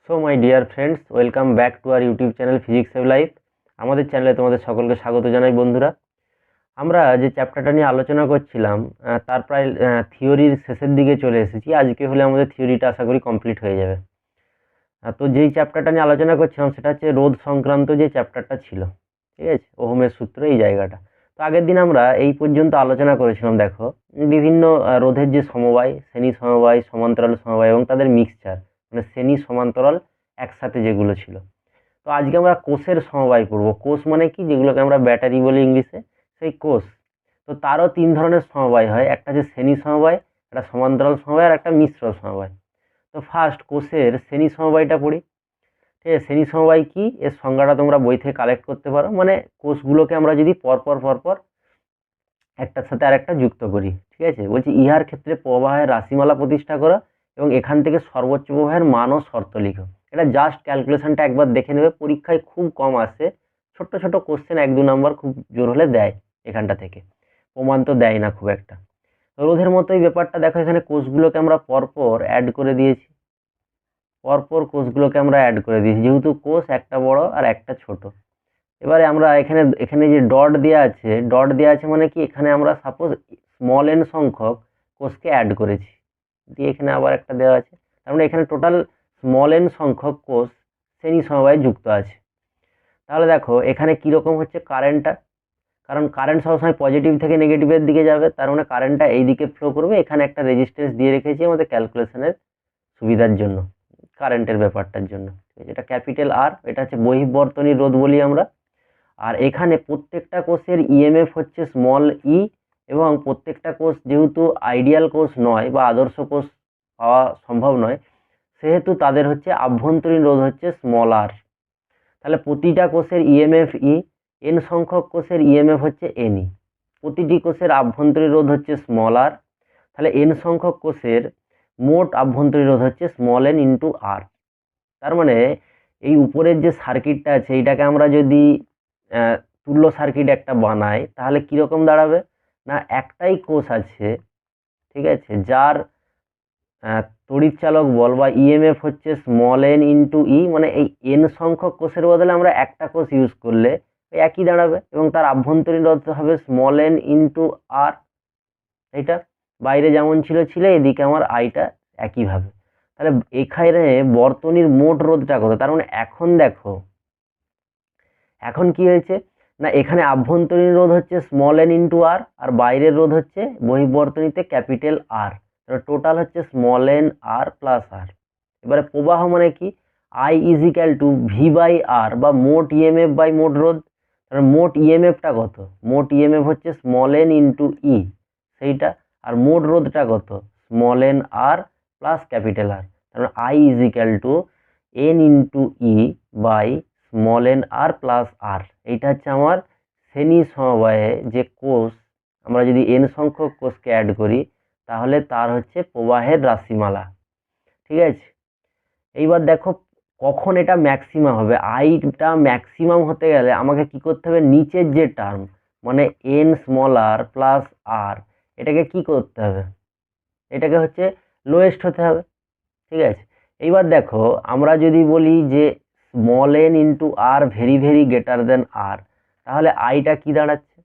So my dear friends, welcome back to our YouTube channel physics save life. আমাদের চ্যানেলে তোমাদের সকলকে স্বাগত জানাই। বন্ধুরা, আমরা যে চ্যাপ্টারটা নিয়ে আলোচনা করছিলাম তার প্রায় থিওরির শেষের দিকে চলে এসেছি। আজকে হলে আমাদের থিওরিটা আশা করি কমপ্লিট হয়ে যাবে। তো যেই চ্যাপ্টারটা নিয়ে আলোচনা করছিলাম সেটা হচ্ছে রোধ সংক্রান্ত যে চ্যাপ্টারটা ছিল, ঠিক আছে, ওহমের সূত্র, এই জায়গাটা। তো আগের দিন আমরা এই পর্যন্ত আলোচনা করেছিলাম। দেখো, বিভিন্ন রোধের যে সমবায়, শ্রেণী সমবায়, সমান্তরাল সমবায় এবং তাদের মিক্সচার, মানে শ্রেণী সমান্তরাল একসাথে যেগুলো ছিল। তো আজকে আমরা কোষের সমবায় পড়বো। কোষ মানে কি, যেগুলোকে আমরা ব্যাটারি বলি ইংলিশে, সেই কোষ। তো তারও তিন ধরনের সমবায় হয়, একটা হচ্ছে শ্রেণী সমবায়, একটা সমান্তরাল সমবায় আর একটা মিশ্র সমবায়। তো ফার্স্ট কোষের শ্রেণী সমবায়টা পড়ি। ঠিক আছে, শ্রেণী সমবায় কি, এর সংজ্ঞাটা তোমরা বই থেকে কালেক্ট করতে পারো। মানে কোষগুলোকে আমরা যদি পরপর একটার সাথে আরেকটা যুক্ত করি, ঠিক আছে, বলছি ইহার ক্ষেত্রে প্রবাহের রাশিমালা প্রতিষ্ঠা করো এবং এখান থেকে সর্বোচ্চ প্রবাহের মান ও শর্ত লিখো। এটা জাস্ট ক্যালকুলেশনটা একবার দেখে নেবে, পরীক্ষায় খুব কম আসে। ছোট্ট ছোট কোশ্চেন 1-2 নম্বর খুব জোর হলে দেয় এখানটা থেকে, প্রমাণ তো দেয় না খুব একটা। রোধের মতোই ব্যাপারটা, দেখো এখানে কোষগুলোকে আমরা পরপর অ্যাড করে দিয়েছি। যেহেতু কোষ একটা বড় আর একটা ছোট। এবারে আমরা এখানে যে ডট দেওয়া আছে মানে কি, এখানে আমরা সাপোজ স্মল এন সংখ্যক কোষকে অ্যাড করেছি, দিয়ে এখানে আবার একটা দেওয়া আছে। তার মানে এখানে টোটাল স্মল এন সংখ্যক কোষ শ্রেণী সমবায়ে যুক্ত আছে। তাহলে দেখো এখানে কীরকম হচ্ছে কারেন্টটা, কারণ কারেন্ট সবসময় পজিটিভ থেকে নেগেটিভের দিকে যাবে, তার মানে কারেন্টটা এই দিকে ফ্লো করবে। এখানে একটা রেজিস্ট্যান্স দিয়ে রেখেছি আমাদের ক্যালকুলেশনের সুবিধার জন্য, কারেন্টের ব্যাপারটার জন্য। এটা ক্যাপিটাল আর, এটা হচ্ছে বহিঃবর্তনী রোধ বলি আমরা। আর এখানে প্রত্যেকটা কোষের ইএমএফ হচ্ছে স্মল ই, এবং প্রত্যেকটা কোষ যেহেতু আইডিয়াল কোষ নয় বা আদর্শ কোষ পাওয়া সম্ভব নয়, সেহেতু তাদের হচ্ছে আভ্যন্তরীণ রোধ হচ্ছে স্মল আর। তাহলে প্রতিটা কোষের ইএমএফ ই, এন সংখ্যক কোষের ইএমএফ হচ্ছে এন ই, প্রতিটি কোষের আভ্যন্তরীণ রোধ হচ্ছে স্মল আর। তাহলে এন সংখ্যক কোষের মোট আভ্যন্তরীণ রোধ হচ্ছে স্মল এন ইন্টু আর। তার মানে এই উপরের যে সার্কিটটা আছে, এইটাকে আমরা যদি তুল্য সার্কিট একটা বানাই, তাহলে কীরকম দাঁড়াবে না, একটাই কোষ আছে, ঠিক আছে, যার তড়িৎচালক বল বা ইএমএফ হচ্ছে স্মল এন ইন্টু ই, মানে এই এন সংখ্যক কোষের বদলে আমরা একটা কোষ ইউজ করলে একই দাঁড়াবে, এবং তার আভ্যন্তরীণ রোধ হবে স্মল এন ইন্টু আর। এইটা বাইরে যেমন ছিল এদিকে আমার আইটা একইভাবে। তাহলে এখানে বর্তনীর মোট রোধটা কত, তার মানে এখন দেখো এখন কি হয়েছে না, এখানে আভ্যন্তরীণ রোধ হচ্ছে স্মল এন ইন্টু আর, আর বাইরের রোধ হচ্ছে বহিঃবর্তনীতে ক্যাপিটাল আর। টোটাল হচ্ছে small N r plus r. এবারে প্রবাহ মানে কি, I is equal to V by R, বা মোট ইএমএফ বাই মোট রোধ। মোট ইএমএফটা কত, মোট ইএমএফ হচ্ছে স্মল এন ইন্টু ই, সেইটা। আর মোট রোধটা কত, small N r plus capital r. তার I is equal to n into E by small N r plus r. এইটা হচ্ছে আমার শ্রেণী সমবায়ে যে কোষ, আমরা যদি এন সংখ্যক কোষকে অ্যাড করি তাহলে তার হচ্ছে প্রবাহের রাশিমালা, ঠিক আছে। এইবার দেখো কখন এটা ম্যাক্সিমাম হবে। আইটা ম্যাক্সিমাম হতে গেলে আমাকে কি করতে হবে, নিচের যে টার্ম মানে এন স্মল আর প্লাস আর, এটাকে কি করতে হবে, এটাকে হচ্ছে লোয়েস্ট হতে হবে, ঠিক আছে। এইবার দেখো আমরা যদি বলি যে small N into r very very greater than r, তাহলে আইটা কি দাঁড়াচ্ছে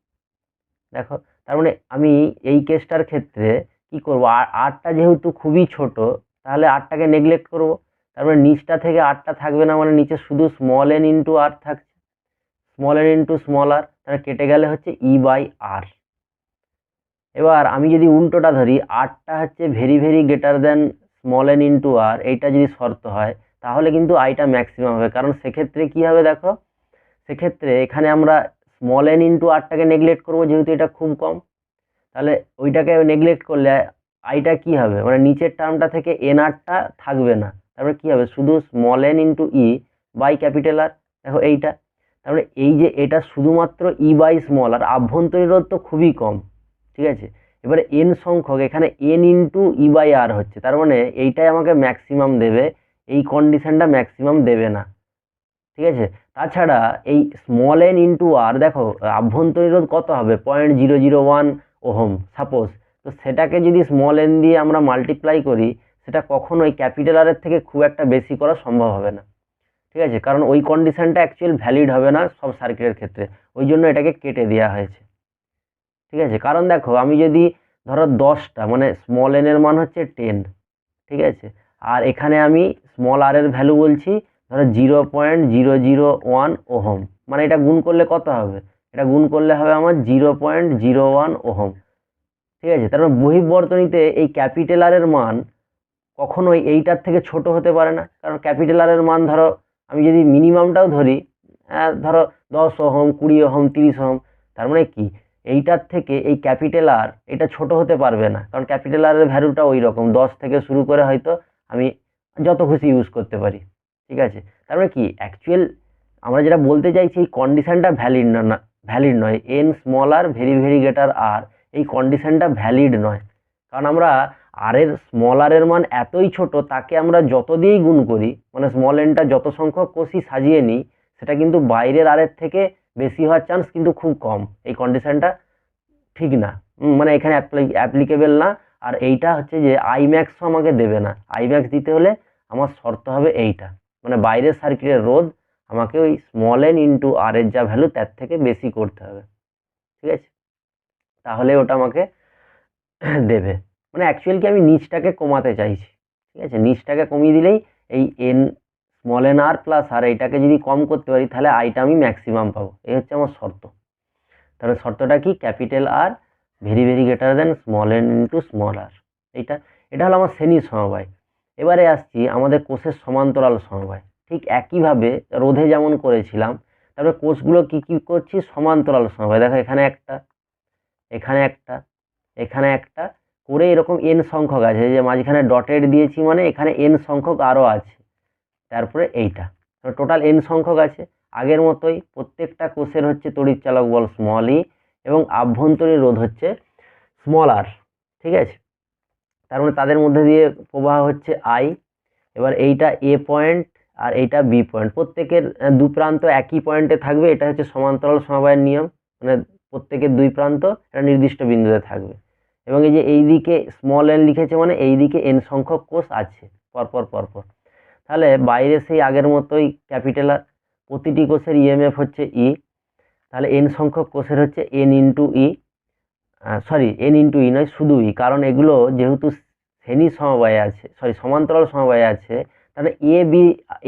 দেখো। তার মানে আমি এই কেসটার ক্ষেত্রে কি করব, আরটা যেহেতু খুবই ছোট, তাহলে আরটাকে নেগলেক্ট করব। তার মানে নিচটা থেকে আরটা থাকবে না, মানে নিচে শুধু স্মল এন ইন্টু আর থাকছে, স্মল এন ইন্টু স্মল আর, তাহলে কেটে গেলে হচ্ছে ই বাই আর। এবার আমি যদি উল্টোটা ধরি, আরটা হচ্ছে very very greater than small N into r, এইটা যদি শর্ত হয় তাহলে কিন্তু আইটা ম্যাক্সিমাম হবে। কারণ সেক্ষেত্রে কি হবে দেখো, সেক্ষেত্রে এখানে আমরা স্মল এন ইন্টু আরটাকে নেগলেক্ট করবো, যেহেতু এটা খুব কম। তাহলে ওইটাকে নেগলেক্ট করলে আইটা কি হবে, মানে নিচের টার্মটা থেকে এন আরটা থাকবে না, তারপরে কি হবে, শুধু small N into E by capital R. দেখো এইটা, তারপরে এই যে এটা শুধুমাত্র ই বাই স্মল আর, আভ্যন্তরীণ রোধ তো খুবই কম, ঠিক আছে। এবারে এন সংখ্যক, এখানে এন ইন্টু ই বাই আর হচ্ছে, তার মানে এইটাই আমাকে ম্যাক্সিমাম দেবে, এই কন্ডিশনটা ম্যাক্সিমাম দেবে না, ঠিক আছে। তাছাড়া এই স্মল এন ইন্টু আর, দেখো আভ্যন্তরীণ রোধ কত হবে, 0.001 ওহম সাপোজ। তো সেটাকে যদি স্মল এন দিয়ে আমরা মাল্টিপ্লাই করি, সেটা কখনোই ক্যাপিটাল আরের থেকে খুব একটা বেশি করা সম্ভব হবে না, ঠিক আছে, কারণ ওই কন্ডিশনটা অ্যাকচুয়াল ভ্যালিড হবে না সব সার্কিটের ক্ষেত্রে, ওই জন্য এটাকে কেটে দেওয়া হয়েছে, ঠিক আছে। কারণ দেখো আমি যদি ধরো 10টা মানে স্মল এন এর মান হচ্ছে 10, ঠিক আছে, আর এখানে আমি স্মল আর এর ভ্যালু বলছি ধরো 0.001 ওহম, মানে এটা গুণ করলে কত হবে, এটা গুণ করলে হবে আমার 0.01 ওহম, ঠিক আছে। তার মানে বহিঃবর্তনীতে এই ক্যাপিটাল আর এর মান কখনোই এইটার থেকে ছোট হতে পারে না, কারণ ক্যাপিটাল আর এর মান ধরো আমি যদি মিনিমামটাও ধরি, ধরো 10 ওহম, 20 ওহম, 30 ওহম, তার মানে কি এইটার থেকে এই ক্যাপিটাল আর এটা ছোট হতে পারবে না, কারণ ক্যাপিটাল আর এর ভ্যালুটা ওই রকম 10 থেকে শুরু করে হয়তো আমি যত খুশি ইউজ করতে পারি, ঠিক আছে। তার মানে কি অ্যাকচুয়াল আমরা যেটা বলতে চাইছি এই কন্ডিশনটা ভ্যালিড নয়, n small r very very greater r, এই কন্ডিশনটা ভ্যালিড নয়, কারণ আমরা আর এর স্মল আর এর মান এতই ছোট, তাকে আমরা যত দিয়েই গুণ করি মানে স্মল এনটা যত সংখ্যক কোষই সাজিয়ে নিই, সেটা কিন্তু বাইরের আর এর থেকে বেশি হওয়ার চান্স কিন্তু খুব কম, এই কন্ডিশনটা ঠিক না, মানে এখানে অ্যাপ্লিকেবল না। আর এইটা হচ্ছে যে আই ম্যাক্সও আমাকে দেবে না, আই ম্যাক্স দিতে হলে আমার শর্ত হবে এইটা, মানে বাইরের সার্কিটের রোধ আমাকে ওই স্মল এন ইন্টু আর এর যা ভ্যালু তার থেকে বেশি করতে হবে, ঠিক আছে, তাহলে ওটা আমাকে দেবে। মানে অ্যাকচুয়ালি কি আমি নিচটাকে কমাতে চাইছি, ঠিক আছে, নিচটাকে কমিয়ে দিলেই এই N small N r plus আর এইটাকে যদি কম করতে পারি তাহলে আইটা আমি ম্যাক্সিমাম পাবো, এই হচ্ছে আমার শর্ত। তাহলে শর্তটা কি, capital r very very greater than small N into small r, এটা হলো আমার শ্রেণী সমবায়। এবারে আসছি আমাদের কোষের সমান্তরাল সমবায়, ঠিক একইভাবে রোধে যেমন করেছিলাম, তারপরে কোষগুলো কি কি করছি সমান্তরাল সমবায়, দেখো এখানে একটা, এখানে একটা, এখানে একটা করে এরকম এন সংখ্যক আছে, যে মাঝখানে ডটেড দিয়েছি মানে এখানে এন সংখ্যক আরও আছে, তারপরে এইটা টোটাল এন সংখ্যক আছে। আগের মতোই প্রত্যেকটা কোষের হচ্ছে তড়িৎচালক বল স্মল ই এবং আভ্যন্তরীণ রোধ হচ্ছে স্মল আর, ঠিক আছে। তার মানে তাদের মধ্যে দিয়ে প্রবাহ হচ্ছে আই। এবার এইটা এ পয়েন্ট আর এইটা বি পয়েন্ট, প্রত্যেকের দু প্রান্ত একই পয়েন্টে থাকবে, এটা হচ্ছে সমান্তরাল সমবায়ের নিয়ম, মানে প্রত্যেকের দুই প্রান্ত একটা নির্দিষ্ট বিন্দুতে থাকবে। এবং এই যে এই দিকে স্মল এন লিখেছে মানে এই দিকে এন সংখ্যক কোষ আছে পরপর পরপর, তাহলে বাইরে সেই আগের মতোই ক্যাপিটাল আর, প্রতিটি কোষের ইএমএফ হচ্ছে ই, তাহলে এন সংখ্যক কোষের হচ্ছে এন ইন্টু ই, সরি এন ইন্টু ই নয় শুধু ই, কারণ এগুলো যেহেতু শ্রেণী সমবায়ে আছে, সরি সমান্তরাল সমবায়ে আছে, তাহলে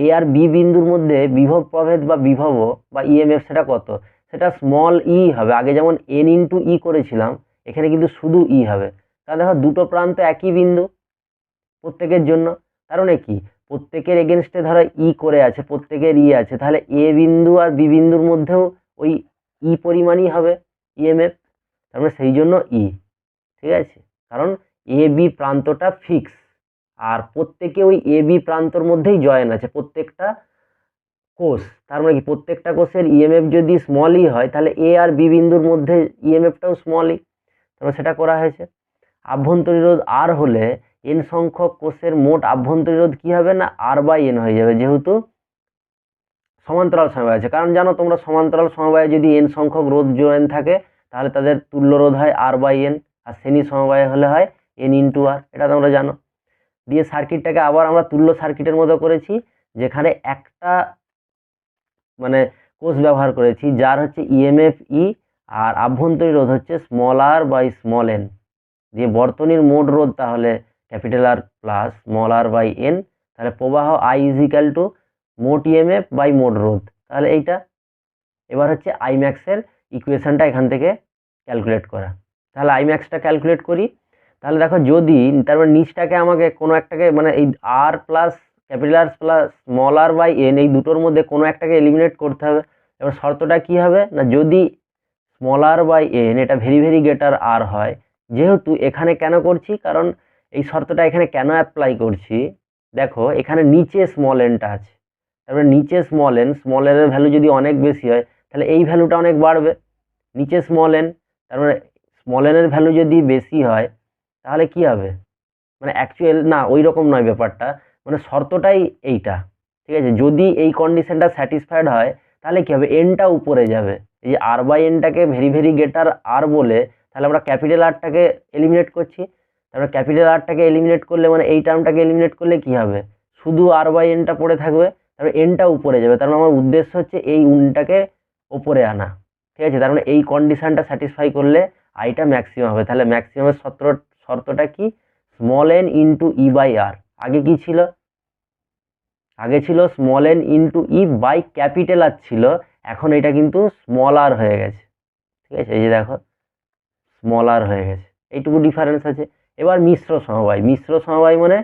এ আর বি বিন্দুর মধ্যে বিভব প্রভেদ বা বিভব বা ইএমএফ সেটা কত, সেটা স্মল ই হবে। আগে যেমন এন ইন্টু ই করেছিলাম, এখানে কিন্তু শুধু ই হবে, তাহলে দেখো দুটো প্রান্ত একই বিন্দু প্রত্যেকের জন্য, তার মানে কি প্রত্যেকের এগেনস্টে ধরো ই করে আছে, প্রত্যেকের ই আছে, তাহলে এ বিন্দু আর বি বিন্দুর মধ্যেও ওই ই পরিমাণই হবে ইএমএফ, তার মানে সেই জন্য ই, ঠিক আছে, কারণ এ বি প্রান্তটা ফিক্স আর প্রত্যেকে ওই এ বি প্রান্তর মধ্যেই জয়েন আছে প্রত্যেকটা কোষ, তার মানে কি প্রত্যেকটা কোষের ইএমএফ যদি স্মল ই হয় তাহলে এ আর বি বিন্দুর মধ্যে ইএমএফটাও স্মল ই, তাহলে সেটা করা হয়েছে। আভ্যন্তরীণ রোধ আর হলে এন সংখ্যক কোষের মোট আভ্যন্তরীণ রোধ কি হবে না আর বাই এন হয়ে যাবে, যেহেতু সমান্তরাল সমবায় আছে, কারণ জানো তোমরা সমান্তরাল সমবায়ে যদি এন সংখ্যক রোধ জয়েন থাকে তাহলে তাদের তুল্য রোধ হয় আর বাই এন, আর শ্রেণী সমবায় হলে হয় এন ইন্টু আর, এটা তোমরা জানো। দিয়ে সার্কিটটাকে আবার আমরা তুল্য সার্কিটের মতো করেছি, যেখানে একটা মানে কোষ ব্যবহার করেছি যার হচ্ছে ইএমএফ ই আর আভ্যন্তরীণ রোধ হচ্ছে small R by small N, দিয়ে বর্তনীর মোট রোধ তাহলে capital R plus small R by N, তাহলে প্রবাহ আই ইজিক্যাল টু মোট ইএমএফ বাই মোট রোধ, তাহলে এইটা। এবার হচ্ছে আই ম্যাক্সের ইকুয়েশনটা এখান থেকে ক্যালকুলেট করা, তাহলে আই ম্যাক্সটা ক্যালকুলেট করি, তাহলে দেখো যদি তারপর নিচটাকে আমাকে কোনো একটাকে মানে এই r plus capital R plus small R by n এই দুটোর মধ্যে কোনো একটাকে এলিমিনেট করতে হবে। এবার শর্তটা কি হবে না, যদি স্মল আর বাই এন এটা ভেরি ভেরি গ্রেটার আর হয়, যেহেতু এখানে কেন করছি, কারণ এই শর্তটা এখানে কেন অ্যাপ্লাই করছি, দেখো এখানে নিচে স্মল এনটা আছে, তারপরে নিচে স্মল এন এর ভ্যালু যদি অনেক বেশি হয় তাহলে এই ভ্যালুটা অনেক বাড়বে, নিচে স্মল এন, তারপরে স্মল এন এর ভ্যালু যদি বেশি হয় তাহলে কি হবে, মানে অ্যাকচুয়াল না ওই রকম নয় ব্যাপারটা, মানে শর্তটাই এইটা, ঠিক আছে, যদি এই কন্ডিশনটা স্যাটিসফাইড হয় তাহলে কি হবে এনটা উপরে যাবে, এই যে আর বাই এনটাকে ভেরি ভেরি গ্রেটার আর বলে তাহলে আমরা ক্যাপিটাল আরটাকে এলিমিনেট করছি, তারপরে ক্যাপিটাল আরটাকে এলিমিনেট করলে মানে এই টার্মটাকে এলিমিনেট করলে কি হবে, শুধু আর বাই এনটা পড়ে থাকবে, তারপরে এনটা উপরে যাবে। তার মানে আমার উদ্দেশ্য হচ্ছে এই উনটাকে ওপরে আনা, ঠিক আছে। তার মানে এই কন্ডিশনটা স্যাটিসফাই করলে আইটা ম্যাক্সিমাম হবে। তাহলে ম্যাক্সিমামের শর্তটা কি, small N into E by r. আগে কি ছিল, আগে ছিল small N into E by capital r ছিল, এখন এটা কিন্তু স্মল আর হয়ে গেছে, ঠিক আছে। এই যে দেখো স্মল আর হয়ে গেছে, এইটুকু ডিফারেন্স আছে। এবার মিশ্র সমবায়, মিশ্র সমবায় মানে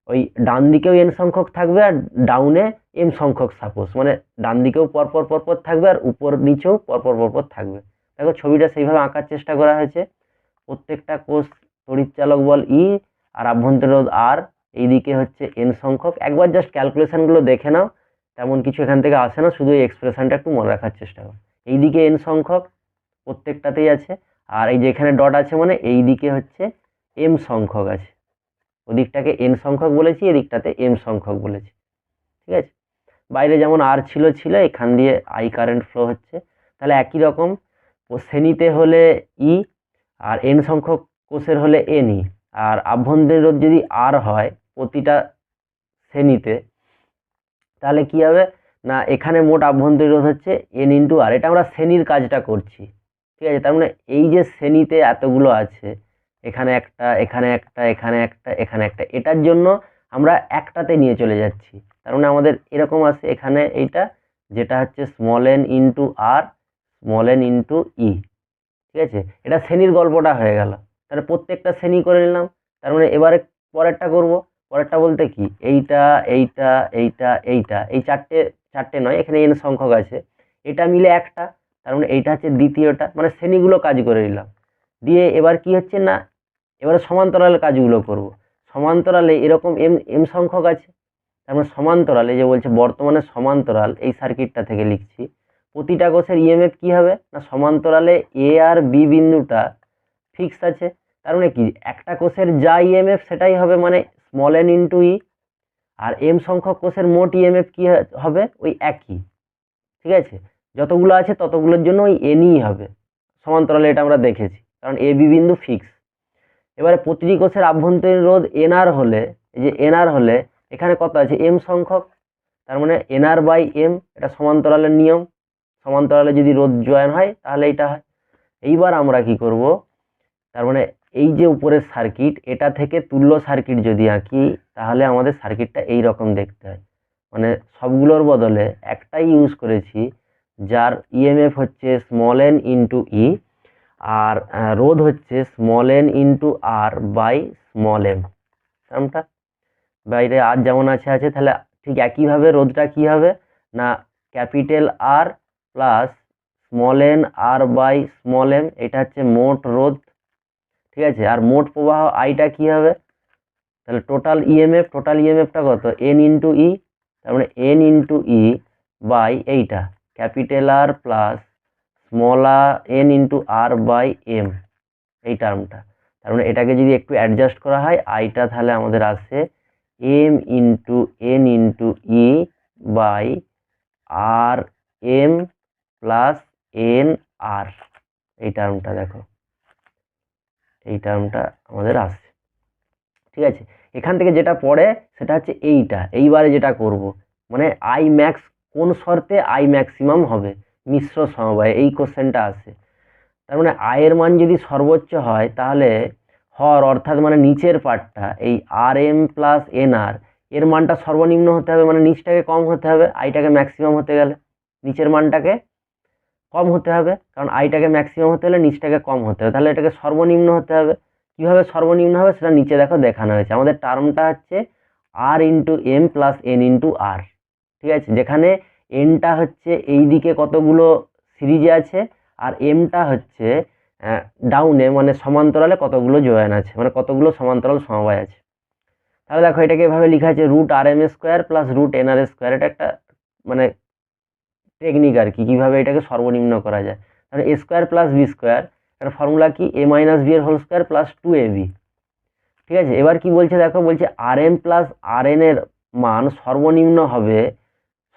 ওই ডান দিকেও এন সংখ্যক থাকবে আর ডাউনে এম সংখ্যক সাপোজ, মানে ডান দিকেও পরপর পরপর থাকবে আর উপর নিচেও পরপর পরপর থাকবে। দেখো ছবিটা সেইভাবে আঁকার চেষ্টা করা হয়েছে। প্রত্যেকটা কোষ তড়িৎচালক বল ই আর আভ্যন্তরীণ রোধ আর, এইদিকে হচ্ছে এন সংখ্যক। একবার জাস্ট ক্যালকুলেশনগুলো দেখে নাও, তেমন কিছু এখান থেকে আসে না, শুধু এই এক্সপ্রেশনটা একটু মনে রাখার চেষ্টা করো। এইদিকে এন সংখ্যক প্রত্যেকটাতেই আছে, আর এই যে এখানে ডট আছে মানে এই দিকে হচ্ছে এম সংখ্যক আছে। ওদিকটাকে এন সংখ্যক বলেছি, এদিকটাতে এম সংখ্যক বলেছি, ঠিক আছে। বাইরে যেমন আর ছিল এখান দিয়ে আই কারেন্ট ফ্লো হচ্ছে। তাহলে একই রকম শ্রেণীতে হলে ই আর এন সংখ্যক কোষের হলে এন ই, আর আভ্যন্তরীণ রোধ যদি আর হয় প্রতিটা শ্রেণীতে, তাহলে কি হবে না, এখানে মোট আভ্যন্তরীণ রোধ হচ্ছে এন ইন্টু আর। এটা আমরা শ্রেণীর কাজটা করছি, ঠিক আছে। তার মানে এই যে শ্রেণীতে এতগুলো আছে, এখানে একটা, এখানে একটা, এখানে একটা, এখানে একটা, এটার জন্য আমরা একটাতে নিয়ে চলে যাচ্ছি। তার মানে আমাদের এরকম আছে এখানে এইটা, যেটা হচ্ছে স্মল এন ইন্টু আর স্মল এন ইন্টু ই, ঠিক আছে। এটা শ্রেণীর গল্পটা হয়ে গেল। তাহলে প্রত্যেকটা শ্রেণী করে নিলাম। তার মানে এবারে পরেরটা করব। পরেরটা বলতে কি, এইটা এইটা এইটা এইটা, এই চারটে চারটে নয়, এখানে এন সংখ্যক আছে, এটা মিলে একটা। তার মানে এইটা হচ্ছে দ্বিতীয়টা, মানে শ্রেণীগুলো কাজ করে নিলাম। দিয়ে এবার কি হচ্ছে না, এবারে সমান্তরালের কাজগুলো করব। সমান্তরালে এরকম এম এম সংখ্যক আছে, তার মানে সমান্তরালে যে বলছে বর্তমানে সমান্তরাল, এই সার্কিটটা থেকে লিখছি, প্রতিটা কোষের ইএমএফ কি হবে না, সমান্তরালে এ আর বি বিন্দুটা ফিক্স আছে। তার মানে কি, একটা কোষের যা ইএমএফ সেটাই হবে, মানে স্মল এন ইন্টু ই। আর এম সংখ্যক কোষের মোট ইএমএফ কি হবে, ওই একই, ঠিক আছে। যতগুলো আছে ততগুলোর জন্য ওই এনই হবে। সমান্তরালে এটা আমরা দেখেছি, কারণ এ বি বিন্দু ফিক্স। এবারে প্রতিটি কোষের আভ্যন্তরীণ রোধ এনআর হলে, এই যে এনআর হলে এখানে কত আছে, এম সংখ্যক। তার মানে এনআর বাই এম, এটা সমান্তরালের নিয়ম। সমান্তরালে যদি রোধ জয়েন হয় তাহলে এটা হয়। এইবার আমরা কি করব, তার মানে এই যে উপরের সার্কিট, এটা থেকে তুল্য সার্কিট যদি আঁকি, তাহলে আমাদের সার্কিটটা এই রকম দেখতে হয়। মানে সবগুলোর বদলে একটাই ইউজ করেছি, যার ইএমএফ হচ্ছে স্মল এন ইন্টু ই, আর রোধ হচ্ছে small N into R by small m. টার্মটা বাইরে আর যেমন আছে আছে, তাহলে ঠিক একইভাবে রোধটা কি হবে না, capital R plus small N R by small M, এটা হচ্ছে মোট রোধ, ঠিক আছে। আর মোট প্রবাহ আইটা কি হবে, তাহলে টোটাল ইএমএফটা কত, এন ইন্টু ই। তার মানে এন ইন্টু ই বাই এইটা capital R plus small R N into R by M, এই টার্মটা। তার মানে এটাকে যদি একটু অ্যাডজাস্ট করা হয়, আইটা তাহলে আমাদের আসে m into n into E by r m plus n r, এই টার্মটা দেখো, এই টার্মটা আমাদের আসছে, ঠিক আছে। এখান থেকে যেটা পড়ে সেটা হচ্ছে এইটা। এইবারে যেটা করব, মানে আই ম্যাক্স কোন শর্তে আই ম্যাক্সিমাম হবে, মিশ্র সমবায়ে এই কোশ্চেনটা আসে। তার মানে আয়ের মান যদি সর্বোচ্চ হয়, তাহলে হর অর্থাৎ মানে নিচের পার্টটা, এই আর এম প্লাস এন আর, এর মানটা সর্বনিম্ন হতে হবে, মানে নিচটাকে কম হতে হবে, আইটাকে ম্যাক্সিমাম হতে গেলে নিচের মানটাকে কম হতে হবে, কারণ আইটাকে ম্যাক্সিমাম হতে হলে নিচটাকে কম হতে হবে। তাহলে এটাকে সর্বনিম্ন হতে হবে। কীভাবে সর্বনিম্ন হবে সেটা নিচে দেখো দেখানো হয়েছে। আমাদের টার্মটা হচ্ছে r into m plus n into r, ঠিক আছে। যেখানে এনটা হচ্ছে এই দিকে কতগুলো সিরিজে আছে, আর এমটা হচ্ছে ডাউনে মানে সমান্তরালে কতগুলো জয়েন আছে, মানে কতগুলো সমান্তরাল সমবায় আছে। তাহলে দেখো এটাকে এভাবে লেখা আছে root r m square plus root n r square. এটা একটা মানে টেকনিক আর কি, কীভাবে এটাকে সর্বনিম্ন করা যায়। তাহলে এ স্কোয়ার প্লাস বি স্কোয়ার, এর ফর্মুলা কি, এ মাইনাস বি এর হোল স্কোয়ার প্লাস 2ab, ঠিক আছে। এবার কি বলছে দেখো, বলছে আর এম প্লাস আর এন এর মান সর্বনিম্ন হবে,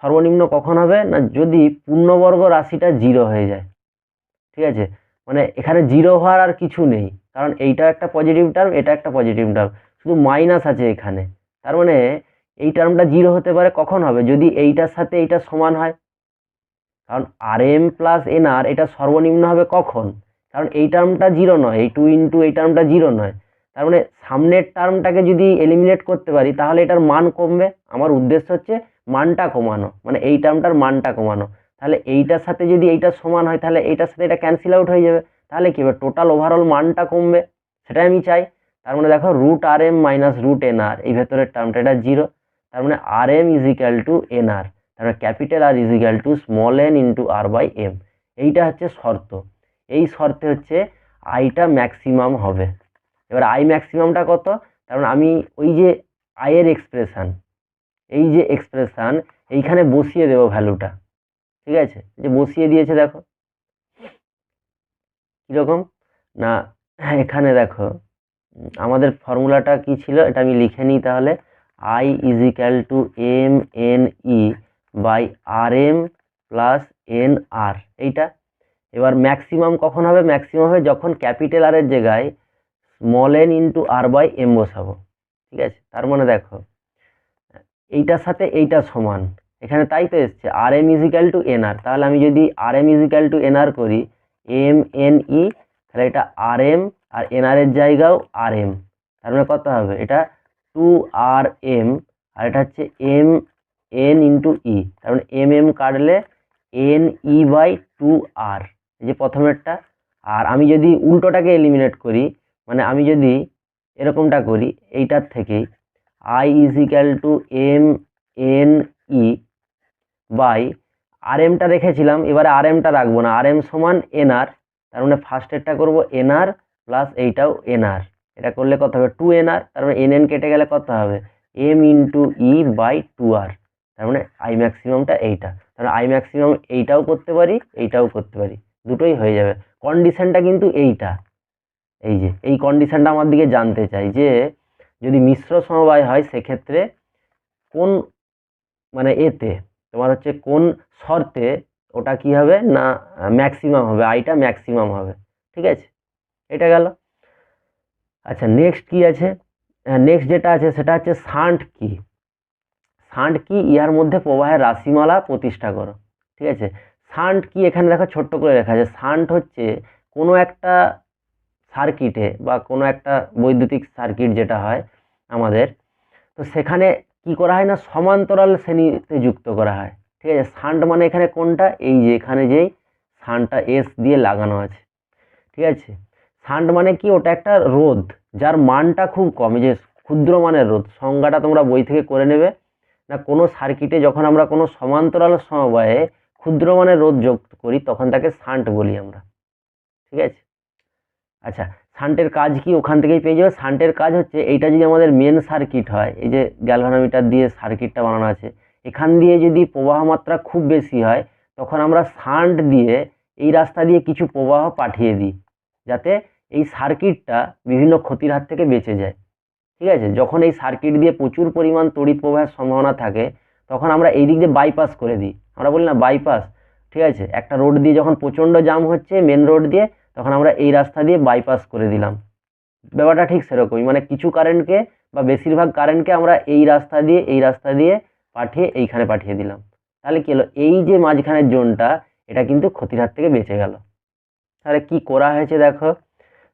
সর্বনিম্ন কখন হবে না, যদি পূর্ণবর্গ রাশিটা 0 হয়ে যায়, ঠিক আছে। মানে এখানে জিরো হওয়ার আর কিছু নেই, কারণ এইটা একটা পজিটিভ টার্ম, এটা একটা পজিটিভ টার্ম, শুধু মাইনাস আছে এখানে। তার মানে এই টার্মটা জিরো হতে পারে কখন হবে, যদি এইটার সাথে এইটা সমান হয়। কারণ আর এম প্লাস এন আর এটা সর্বনিম্ন হবে কখন, কারণ এই টার্মটা জিরো নয়, এই 2 ইন্টু এই টার্মটা জিরো নয়। তার মানে সামনের টার্মটাকে যদি এলিমিনেট করতে পারি তাহলে এটার মান কমবে। আমার উদ্দেশ্য হচ্ছে মানটা কমানো, মানে এই টার্মটার মানটা কমানো। তাহলে এইটার সাথে যদি এইটা সমান হয় তাহলে এইটার সাথে এটা ক্যান্সেল আউট হয়ে যাবে, তাহলে কী হবে, টোটাল ওভারঅল মানটা কমবে, সেটাই আমি চাই। তার মানে দেখো root r m minus root n r, এই ভেতরের টার্মটা এটা জিরো। তার মানে r m is equal to n r, তাহলে capital r is equal to small N into R by m. এইটা হচ্ছে শর্ত। এই শর্তে হচ্ছে আইটা ম্যাক্সিমাম হবে। এবার আই ম্যাক্সিমামটা কত, কারণ আমি ওই যে আয়ের এক্সপ্রেশান, এই যে এক্সপ্রেশান এইখানে বসিয়ে দেবো ভ্যালুটা, ঠিক আছে, যে বসিয়ে দিয়েছে দেখো কীরকম না, এখানে দেখো আমাদের ফর্মুলাটা কি ছিল, এটা আমি লিখে নিই তাহলে। I is equal to m n E by r m plus n r, এইটা। এবার ম্যাক্সিমাম কখন হবে, ম্যাক্সিমাম হবে যখন ক্যাপিটাল আর এর জায়গায় small N into R by M বসাবো, ঠিক আছে। তার মানে দেখো এইটার সাথে এইটা সমান, এখানে তাই তো এসছে r m is equal to n r, তাহলে আমি যদি r m is equal to n r করি এম এন ই, তাহলে এটা আর এম আর এন আর এর জায়গাও আর এম, তার মানে কত হবে, এটা টু আর এম, আর এটা হচ্ছে এম এন ইন্টু ই, তার মানে এম এম কাটলে এন ই বাই টু আর, এই যে প্রথমেরটা। আর আমি যদি উল্টোটাকে এলিমিনেট করি, মানে আমি যদি এরকমটা করি এইটার থেকেই I is equal to m n E by r এমটা রেখেছিলাম, এবারে আর এমটা রাখবো না, আর এম সমান এন আর, তার মানে ফার্স্টেরটা করবো এন আর প্লাস এইটাও এন আর, এটা করলে কত হবে টু এন আর, তার মানে এন এন কেটে গেলে কত হবে m into E by two r, তার মানে আই ম্যাক্সিমামটা এইটা। তাহলে আই ম্যাক্সিমাম এইটাও করতে পারি, এইটাও করতে পারি, দুটোই হয়ে যাবে। কন্ডিশনটা কিন্তু এইটা, এই যে এই কন্ডিশনটা আমার দিকে জানতে চাই যে যদি মিশ্র সমবায় হয় সেক্ষেত্রে কোন মানে এতে তোমার হচ্ছে কোন শর্তে ওটা কি হবে না ম্যাক্সিমাম হবে, আইটা ম্যাক্সিমাম হবে, ঠিক আছে, এটা গেল। আচ্ছা নেক্সট কি আছে, নেক্সট যেটা আছে সেটা হচ্ছে শান্ট কি। শান্ট কি, ইহার মধ্যে প্রবাহের রাশিমালা প্রতিষ্ঠা করো, ঠিক আছে। শান্ট কি এখানে দেখো ছোট্ট করে লেখা আছে, শান্ট হচ্ছে কোনো একটা সার্কিটে বা কোনো একটা বৈদ্যুতিক সার্কিট যেটা হয় আমাদের, তো সেখানে কি করা হয় না সমান্তরাল শ্রেণীতে যুক্ত করা হয়, ঠিক আছে। শান্ট মানে এখানে কোনটা, এই যে এখানে যেই শান্টটা এস দিয়ে লাগানো আছে, ঠিক আছে। শান্ট মানে কি, ওটা একটা রোধ যার মানটা খুব কম, এই যে ক্ষুদ্র মানের রোধ, সংজ্ঞাটা তোমরা বই থেকে করে নেবে না। কোনো সার্কিটে যখন আমরা কোনো সমান্তরাল সমবায়ে ক্ষুদ্র মানের রোধ যোগ করি তখন তাকে শান্ট বলি আমরা, ঠিক আছে। আচ্ছা শান্টের কাজ কি, ওখান থেকেই পেয়ে যাবে। শান্টের কাজ হচ্ছে এইটা যদি আমাদের মেন সার্কিট হয়, এই যে গ্যালভানোমিটার দিয়ে সার্কিটটা বানানো আছে, এখান দিয়ে যদি প্রবাহ মাত্রা খুব বেশি হয় তখন আমরা শান্ট দিয়ে এই রাস্তা দিয়ে কিছু প্রবাহ পাঠিয়ে দিই যাতে এই সার্কিটটা বিভিন্ন ক্ষতির হাত থেকে বেঁচে যায়, ঠিক আছে। যখন এই সার্কিট দিয়ে প্রচুর পরিমাণ তড়িৎ প্রবাহের সম্ভাবনা থাকে তখন আমরা এই দিক দিয়ে বাইপাস করে দিই, আমরা বলি না বাইপাস, ঠিক আছে। একটা রোড দিয়ে যখন প্রচণ্ড জাম হচ্ছে মেন রোড দিয়ে, তখন আমরা এই রাস্তা দিয়ে বাইপাস করে দিলাম, ব্যাপারটা ঠিক সেরকমই, মানে কিছু কারেন্টকে বা বেশিরভাগ কারেন্টকে আমরা এই রাস্তা দিয়ে পাঠিয়ে এইখানে পাঠিয়ে দিলাম, তাহলে কি হলো, এই যে মাঝখানের জোনটা এটা কিন্তু ক্ষতির হাত থেকে বেঁচে গেল। তাহলে কি করা হয়েছে দেখো,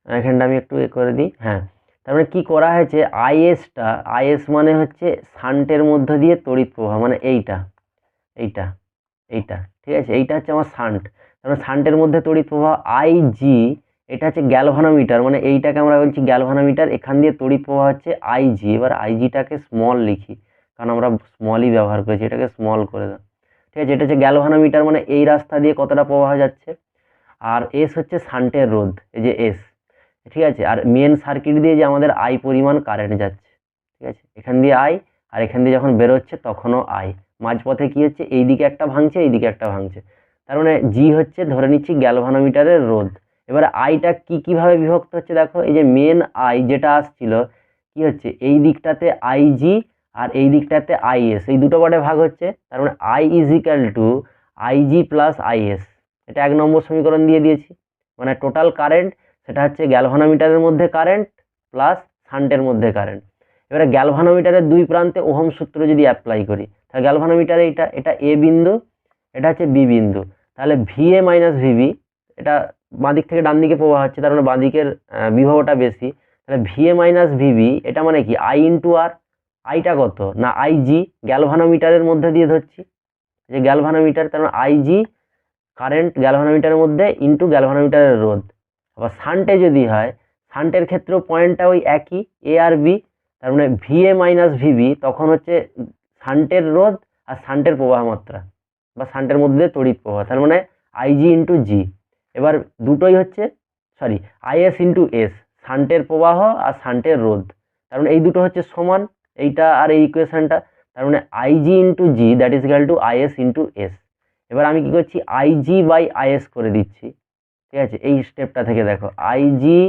এখানটা আমি একটু করে দিই, হ্যাঁ। তার মানে কী করা হয়েছে, আইএসটা, আইএস মানে হচ্ছে শান্টের মধ্য দিয়ে তড়িৎ প্রবাহ, মানে এইটা এইটা এইটা, ঠিক আছে, এইটা হচ্ছে আমার শান্ট, তার মানে শান্টের মধ্যে তড়িৎ প্রবাহ আইজি, এটা হচ্ছে গ্যালভানোমিটার, মানে এইটাকে আমরা বলছি গ্যালভানোমিটার, এখান দিয়ে তড়িৎ প্রবাহ হচ্ছে আইজি। এবার আইজিটাকে স্মল লিখি কারণ আমরা স্মলই ব্যবহার করেছি, এটাকে স্মল করে দাও, ঠিক আছে। এটা হচ্ছে গ্যালভানোমিটার, মানে এই রাস্তা দিয়ে কতটা প্রবাহ যাচ্ছে, আর এস হচ্ছে শান্টের রোধ, এই যে এস, ঠিক আছে। আর মেন সার্কিট দিয়ে যে আমাদের আই পরিমাণ কারেন্ট যাচ্ছে, ঠিক আছে, এখান দিয়ে আই, আর এখান দিয়ে যখন বেরোচ্ছে তখনও আই, মাঝপথে কি হচ্ছে এইদিকে একটা ভাঙছে এইদিকে একটা ভাঙছে, তার মানে জি হচ্ছে ধরে নিচ্ছি গ্যালভানোমিটারের রোধ। এবারে আইটা কীভাবে বিভক্ত হচ্ছে দেখো, এই যে মেন আই যেটা আসছিল কি হচ্ছে এই দিকটাতে আইজি আর এই দিকটাতে আইএস, এই দুটো পার্টে ভাগ হচ্ছে, তার মানে I is equal two IG plus is, এটা 1 নম্বর সমীকরণ দিয়ে দিয়েছি, মানে টোটাল কারেন্ট সেটা হচ্ছে গ্যালভানোমিটারের মধ্যে কারেন্ট প্লাস শান্টের মধ্যে কারেন্ট। এবারে গ্যালভানোমিটারের দুই প্রান্তে ওহম সূত্র যদি অ্যাপ্লাই করি, তাহলে গ্যালভানোমিটারে এটা এ বিন্দু, এটা হচ্ছে বি বিন্দু, তাহলে ভিএ মাইনাস ভিবি, এটা বাঁ দিক থেকে ডান দিকে প্রবাহ হচ্ছে, তার মানে বাঁ দিকের বিভবটা বেশি, তাহলে ভিএ মাইনাস ভিবি এটা মানে কি আই ইন্টু আর। আইটা কত না আইজি, গ্যালভানোমিটারের মধ্যে দিয়ে ধরছি যে গ্যালভানোমিটার, তার মানে আইজি কারেন্ট গ্যালভানোমিটারের মধ্যে ইন্টু গ্যালভানোমিটারের রোধ। আবার শান্টে যদি হয়, শান্টের ক্ষেত্রেও পয়েন্টটা ওই একই এ আর বি, তার মানে ভিএ মাইনাস ভিবি তখন হচ্ছে শান্টের রোধ আর শান্টের প্রবাহ মাত্রা বা শান্টের মধ্যে তড়িৎ প্রবাহ, তার মানে আইজি ইন্টু জি। এবার দুটোই হচ্ছে সরি আইএস ইন্টু এস, শান্টের প্রবাহ আর শান্টের রোধ, তার মানে এই দুটো হচ্ছে সমান, এইটা আর এই ইকুয়েশনটা, তার মানে IG into G that is equal two is into S. এবার আমি কি করছি আইজি বাই আইএস করে দিচ্ছি, ঠিক আছে। এই স্টেপটা থেকে দেখো আইজি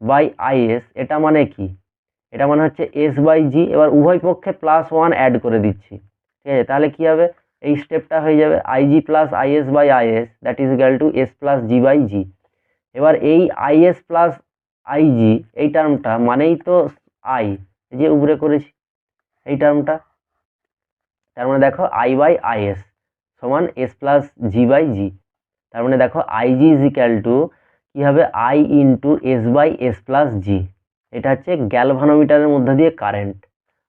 বাই আইএস এটা মানে কি, এটা মানে হচ্ছে এস বাই জি। এবার উভয় পক্ষে +1 অ্যাড করে দিচ্ছি, ঠিক আছে। তাহলে কি হবে, এই স্টেপটা হয়ে যাবে IG plus IS by IS that is equal to S plus G by G. এবার এই আইএস প্লাস আইজি এই টার্মটা মানেই তো আই, যে উপরে করেছি এই টার্মটা, তার মানে দেখো আই বাই আইএস সমান S plus G by G. তার মানে দেখো আইজি ইজ ইকুয়াল টু কী হবে I into S by S plus G. এটা হচ্ছে গ্যালভানোমিটারের মধ্যে দিয়ে কারেন্ট।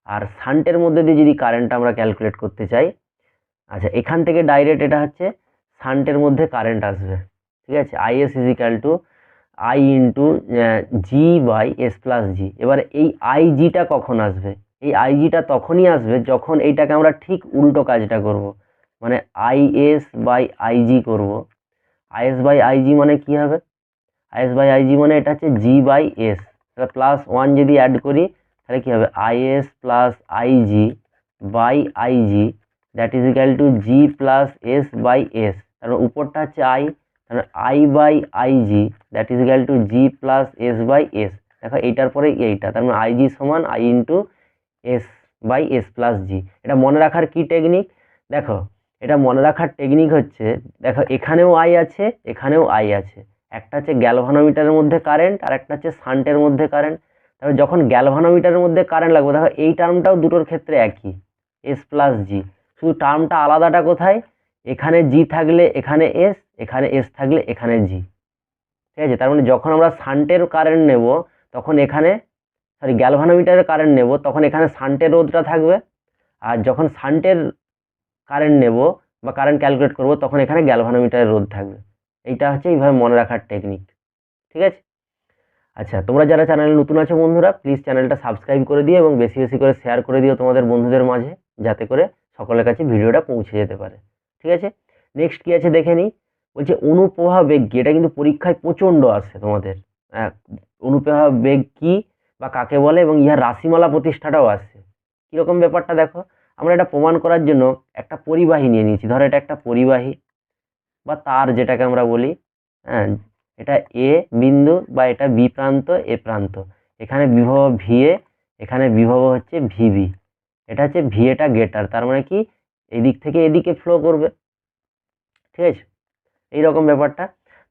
আর শান্টের মধ্যে দিয়ে যদি কারেন্টটা আমরা ক্যালকুলেট করতে চাই, আচ্ছা এখান থেকে ডাইরেক্ট এটা হচ্ছে শান্টের মধ্যে কারেন্ট আসবে, ঠিক আছে। IS is equal to I into G by S plus G. এবার এই আইজিটা কখন আসবে, এই আইজিটা তখনই আসবে যখন এইটাকে আমরা ঠিক উল্টো কাজটা করব, মানে আইএস বাই আইজি করব। আইএস বাই আইজি মানে কি হবে, আইএস বাই আইজি মানে এটা হচ্ছে জি বাই এস, তাহলে +1 যদি অ্যাড করি তাহলে কি হবে IS plus IG by IG that is equal to G plus S by S, তারপর উপরটা হচ্ছে আই, তাহলে I by IG that is equal to G plus S by S. দেখো এইটার পরে এইটা, তার মানে আইজি সমান I into S by S plus G. এটা মনে রাখার কি টেকনিক, দেখো এটা মনে রাখার টেকনিক হচ্ছে, দেখো এখানেও আই আছে এখানেও আই আছে, একটা হচ্ছে গ্যালভানোমিটারের মধ্যে কারেন্ট আর একটা হচ্ছে শান্টের মধ্যে কারেন্ট। তাহলে যখন গ্যালভানোমিটারের মধ্যে কারেন্ট লাগবে, দেখো এই টার্মটাও দুটোর ক্ষেত্রে একই এস প্লাস জি, শুধু টার্মটা আলাদাটা কোথায়, এখানে জি থাকলে এখানে এস, এখানে এস থাকলে এখানে জি, ঠিক আছে। তার মানে যখন আমরা শান্টের কারেন্ট নেব তখন এখানে সরি গ্যালভানোমিটারের কারেন্ট নেব তখন এখানে শান্টের রোধটা থাকবে, আর যখন শান্টের কারেন্ট নেব বা কারেন্ট ক্যালকুলেট করব তখন এখানে গ্যালভানোমিটারের রোধ থাকবে। এইটা হচ্ছে এইভাবে মনে রাখার টেকনিক, ঠিক আছে। আচ্ছা তোমরা যারা চ্যানেলে নতুন আছো বন্ধুরা, প্লিজ চ্যানেলটা সাবস্ক্রাইব করে দিও এবং বেশি বেশি করে শেয়ার করে দিও তোমাদের বন্ধুদের মাঝে, যাতে করে সকলের কাছে ভিডিওটা পৌঁছে যেতে পারে, ঠিক আছে। নেক্সট কি আছে দেখে নিই, বলছে অনুপ্রবাহ বেগ কি, এটা কিন্তু পরীক্ষায় প্রচণ্ড আসে তোমাদের। অনুপ্রবাহ বেগ কি বা কাকে বলে এবং ইহার রাশিমালা প্রতিষ্ঠাটাও আসছে। কীরকম ব্যাপারটা দেখো, আমরা এটা প্রমাণ করার জন্য একটা পরিবাহী নিয়ে নিয়েছি, ধরো এটা একটা পরিবাহী বা তার যেটাকে আমরা বলি, হ্যাঁ এটা এ বিন্দু বা এটা বি প্রান্ত এ প্রান্ত, এখানে বিভব ভিএ, এখানে বিভব হচ্ছে ভিবি, এটা হচ্ছে ভিএটা গেটার, তার মানে কি এদিক থেকে এদিকে ফ্লো করবে, ঠিক আছে। এইরকম ব্যাপারটা,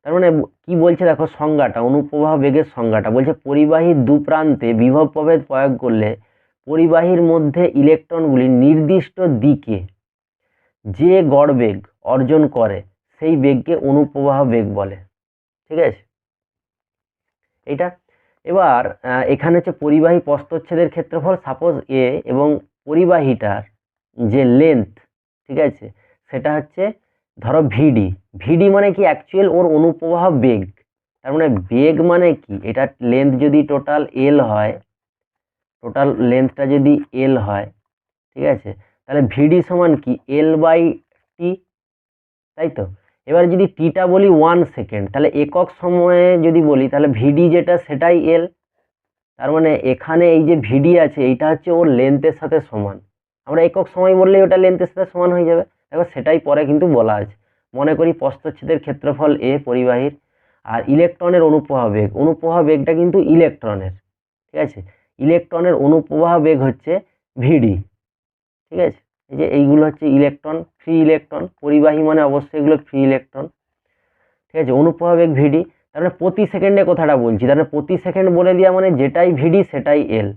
তার মানে কি বলছে দেখো সংজ্ঞাটা, অনুপ্রবাহ বেগের সংজ্ঞাটা বলছে পরিবাহীর দু প্রান্তে বিভব প্রভেদ প্রয়োগ করলে পরিবাহীর মধ্যে ইলেকট্রনগুলি নির্দিষ্ট দিকে যে গড়বেগ অর্জন করে সেই বেগকে অনুপ্রবাহ বেগ বলে, ঠিক আছে এইটা। এবার এখানে হচ্ছে পরিবাহী প্রস্থচ্ছেদের ক্ষেত্রফল সাপোজ এ এবং পরিবাহীটার যে লেন্থ, ঠিক আছে, সেটা হচ্ছে ধরো ভিডি। ভিডি মানে কি অ্যাকচুয়াল ওর অনুপ্রবাহ বেগ, তার মানে বেগ মানে কি, এটা লেন্থ যদি টোটাল এল হয়, টোটাল লেন্থটা যদি এল হয়, ঠিক আছে, তাহলে ভিডি সমান কি এল বাই টি, তাই তো। এবার যদি টিটা বলি 1 সেকেন্ড, তাহলে একক সময়ে যদি বলি তাহলে ভিডি যেটা সেটাই এল, তার মানে এখানে এই যে ভিডি আছে এইটা হচ্ছে ওর লেন্থের সাথে সমান, আমরা একক সময় বললেই ওটা লেন্থের সাথে সমান হয়ে যাবে। দেখো সেটাই পরে কিন্তু বলা আছে, মনে করি প্রস্থচ্ছেদের ক্ষেত্রফল এ পরিবাহীর, আর ইলেকট্রনের অনুপ্রবাহ বেগ, অনুপ্রবাহ বেগটা কিন্তু ইলেকট্রনের, ঠিক আছে, ইলেকট্রনের অনুপ্রবাহ বেগ হচ্ছে ভিডি, ঠিক আছে। এই যে এইগুলো হচ্ছে ইলেকট্রন, ফ্রি ইলেকট্রন, পরিবাহী মানে অবশ্যই এগুলো ফ্রি ইলেকট্রন, ঠিক আছে। অনুপ্রবাহ বেগ ভিডি, তার মানে প্রতি সেকেন্ডে কথাটা বলছি, তার মানে প্রতি সেকেন্ড বলে দেওয়া মানে যেটাই ভিডি সেটাই এল।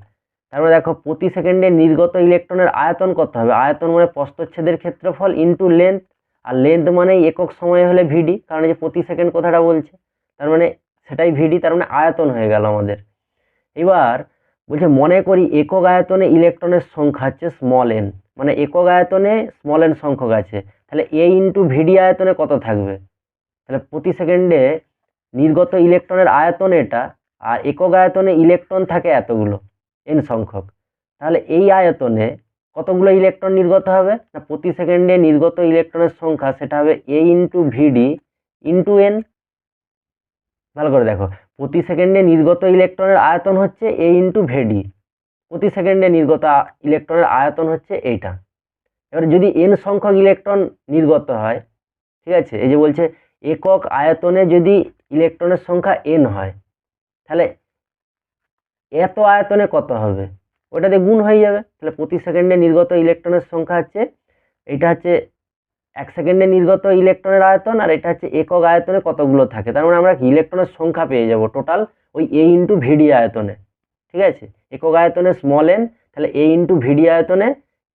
তার মানে দেখো প্রতি সেকেন্ডে নির্গত ইলেকট্রনের আয়তন কত হবে, আয়তন মানে প্রস্থচ্ছেদের ক্ষেত্রফল ইন্টু লেন্থ, আর লেন্থ মানে একক সময় হলে ভিডি, কারণ এই যে প্রতি সেকেন্ড কথাটা বলছে, তার মানে সেটাই ভিডি, তার মানে আয়তন হয়ে গেল আমাদের। এবার বলছে মনে করি একক আয়তনে ইলেকট্রনের সংখ্যা হচ্ছে স্মল এন, মানে একক আয়তনে স্মল এন সংখ্যক আছে, তাহলে এ ইন্টু ভিডি আয়তনে কত থাকবে, তাহলে প্রতি সেকেন্ডে নির্গত ইলেকট্রনের আয়তন এটা, আর একক আয়তনে ইলেকট্রন থাকে এতগুলো এন সংখ্যক, তাহলে এই আয়তনে কতগুলো ইলেকট্রন নির্গত হবে না, প্রতি সেকেন্ডে নির্গত ইলেকট্রনের সংখ্যা সেটা হবে এ ইন্টু ভিডি ইন্টু এন। ভালো করে দেখো, প্রতি সেকেন্ডে নির্গত ইলেকট্রনের আয়তন হচ্ছে এ ইন্টু ভিডি, প্রতি সেকেন্ডে নির্গত ইলেকট্রনের আয়তন হচ্ছে এইটা। এবার যদি এন সংখ্যক ইলেকট্রন নির্গত হয়, ঠিক আছে, এই যে বলছে একক আয়তনে যদি ইলেকট্রনের সংখ্যা এন হয়, তাহলে এত আয়তনে কত হবে, ওটাতে গুণ হয়ে যাবে, তাহলে প্রতি সেকেন্ডে নির্গত ইলেকট্রনের সংখ্যা হচ্ছে, এটা হচ্ছে এক সেকেন্ডে নির্গত ইলেকট্রনের আয়তন, আর এটা হচ্ছে একক আয়তনে কতগুলো থাকে, তার মানে আমরা ইলেকট্রনের সংখ্যা পেয়ে যাব টোটাল ওই এ ইন্টু ভিডি আয়তনে। ঠিক আছে, একক আয়তনে স্মল এন, তাহলে এ ইন্টু ভিডি আয়তনে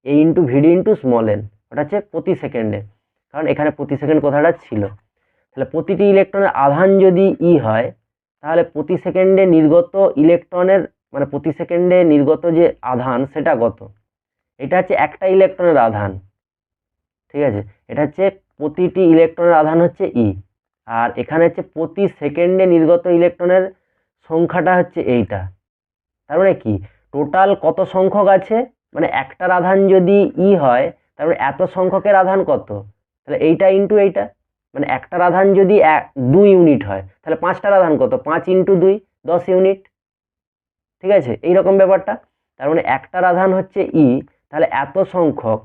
এ ইন্টু ভিডি ইন্টু স্মল এন, ওটা হচ্ছে প্রতি সেকেন্ডে, কারণ এখানে প্রতি সেকেন্ড কথাটা ছিল। তাহলে প্রতিটি ইলেকট্রনের আধান যদি ই হয়, তাহলে প্রতি সেকেন্ডে নির্গত ইলেকট্রনের মানে প্রতি সেকেন্ডে নির্গত যে আধান সেটা কত, এটা হচ্ছে একটা ইলেকট্রনের আধান। ঠিক আছে, এটা হচ্ছে প্রতিটি ইলেকট্রনের আধান হচ্ছে ই, আর এখানে হচ্ছে প্রতি সেকেন্ডে নির্গত ইলেকট্রনের সংখ্যাটা হচ্ছে এইটা। তার মানে কি টোটাল কত সংখ্যক আছে, মানে একটার আধান যদি ই হয় তার মানে এত সংখ্যকের আধান কত, তাহলে এইটা ইন্টু এইটা, মানে একটার আধান যদি 2 ইউনিট হয় তাহলে পাঁচটার আধান কত, 5 ইন্টু 2 10 ইউনিট। ঠিক আছে, এইরকম ব্যাপারটা। তার মানে একটার আধান হচ্ছে ই, তাহলে এত সংখ্যক,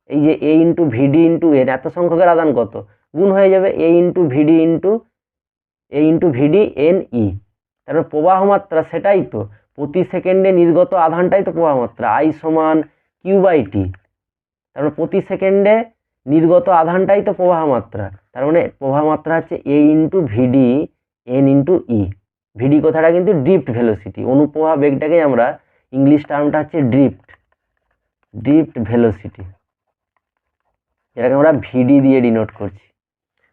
এই যে এ ইন্টু ভিডি ইন্টু এন, এত সংখ্যকের আধান কত, গুণ হয়ে যাবে এ ইন্টু ভিডি এন ই। তারপর প্রবাহ মাত্রা সেটাই তো, প্রতি সেকেন্ডে নির্গত আধানটাই তো প্রবাহ মাত্রা, আই সমান কিউ বাই টি, তারপর প্রতি সেকেন্ডে নির্গত আধানটাই তো প্রবাহ মাত্রা, তার মানে প্রবাহ মাত্রা হচ্ছে এ ইন্টু ভিডি এন ইন্টু ই। ভিডি কথাটা কিন্তু ড্রিফট ভেলোসিটি, অনুপ্রবাহ বেগটাকে আমরা ইংলিশ টার্মটা হচ্ছে ড্রিফট ভেলোসিটি, যেটাকে আমরা ভিডি দিয়ে ডিনোট করছি।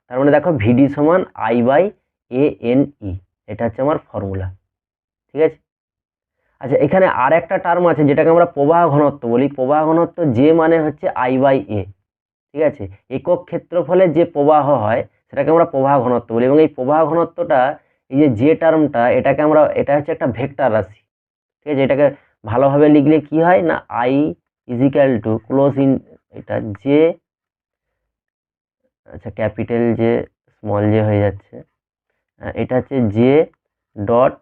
তার মানে দেখো ভিডি সমান I by A N E, এটা হচ্ছে আমার ফর্মুলা। ঠিক আছে, আচ্ছা এখানে আর একটা টার্ম আছে যেটাকে আমরা প্রবাহ ঘনত্ব বলি, প্রবাহ ঘনত্ব যে মানে হচ্ছে আই বাই এ। ঠিক আছে, একক ক্ষেত্রফলে যে প্রবাহ হয় সেটাকে আমরা প্রবাহ ঘনত্ব বলি, এবং এই প্রবাহ ঘনত্বটা এই যে টার্মটা এটাকে আমরা, এটা হচ্ছে একটা ভেক্টর রাশি। ঠিক আছে, এটাকে ভালোভাবে লিখলে কি হয় না, I is equal to close in এটা জে, আচ্ছা ক্যাপিটাল জে স্মল জে হয়ে যাচ্ছে, এটা হচ্ছে J dot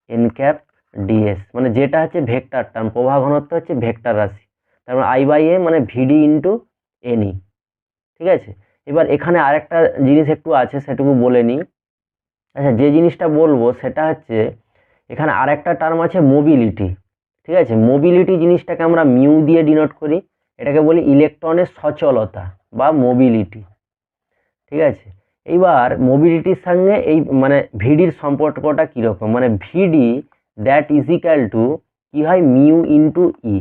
N cap DS, মানে যেটা হচ্ছে ভেক্টর টার্ম, প্রবাহ ঘনত্ব হচ্ছে ভেক্টর রাশি, তার মানে আই বাই এ মানে ভিডি ইন্টু এনই। ঠিক আছে, এবার এখানে আরেকটা জিনিস একটু আছে সেটুকু বলে নিই। আচ্ছা যে জিনিসটা বলবো সেটা হচ্ছে এখানে আরেকটা টার্ম আছে মোবিলিটি। ঠিক আছে, মোবিলিটি জিনিসটাকে আমরা মিউ দিয়ে ডিনোট করি, এটাকে বলি ইলেকট্রনের সচলতা বা মোবিলিটি। ঠিক আছে, এইবার মোবিলিটির সঙ্গে এই মানে ভিডির সম্পর্কটা কীরকম, মানে ভিডি দ্যাট ইজিক্যাল টু কী হয়, মিউ ইন্টু ই।